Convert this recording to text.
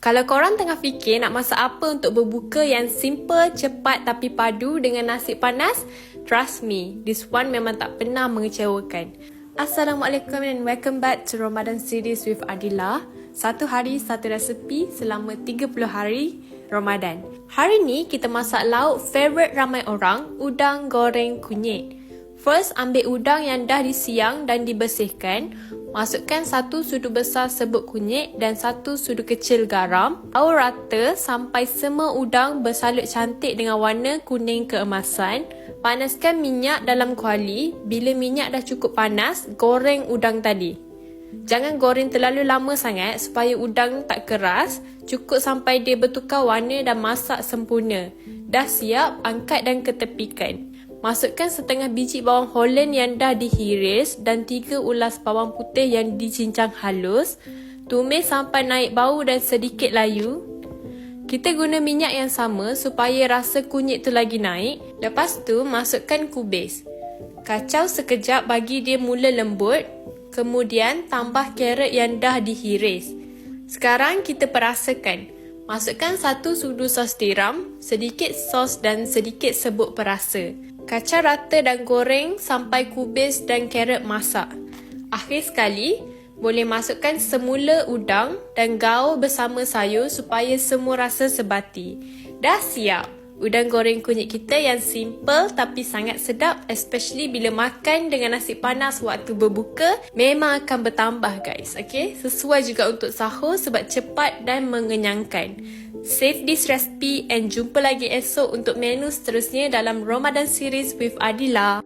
Kalau korang tengah fikir nak masak apa untuk berbuka yang simple, cepat tapi padu dengan nasi panas, trust me, this one memang tak pernah mengecewakan. Assalamualaikum and welcome back to Ramadan series with Adila. Satu hari, satu resepi selama 30 hari Ramadan. Hari ni kita masak lauk favourite ramai orang, udang goreng kunyit. First, ambil udang yang dah disiang dan dibersihkan. Masukkan 1 sudu besar serbuk kunyit dan 1 sudu kecil garam. Aur rata sampai semua udang bersalut cantik dengan warna kuning keemasan. Panaskan minyak dalam kuali. Bila minyak dah cukup panas, goreng udang tadi. Jangan goreng terlalu lama sangat supaya udang tak keras. Cukup sampai dia bertukar warna dan masak sempurna. Dah siap, angkat dan ketepikan. Masukkan setengah biji bawang Holland yang dah dihiris dan 3 ulas bawang putih yang dicincang halus. Tumis sampai naik bau dan sedikit layu. Kita guna minyak yang sama supaya rasa kunyit tu lagi naik. Lepas tu masukkan kubis. Kacau sekejap bagi dia mula lembut. Kemudian tambah carrot yang dah dihiris. Sekarang kita perasakan. Masukkan 1 sudu sos tiram, sedikit sos dan sedikit serbuk perasa. Kacau rata dan goreng sampai kubis dan carrot masak. Akhir sekali, boleh masukkan semula udang dan gaul bersama sayur supaya semua rasa sebati. Dah siap! Udang goreng kunyit kita yang simple tapi sangat sedap, especially bila makan dengan nasi panas waktu berbuka, memang akan bertambah guys. Okay? Sesuai juga untuk sahur sebab cepat dan mengenyangkan. Save this recipe and jumpa lagi esok untuk menu seterusnya dalam Ramadan series with Adila.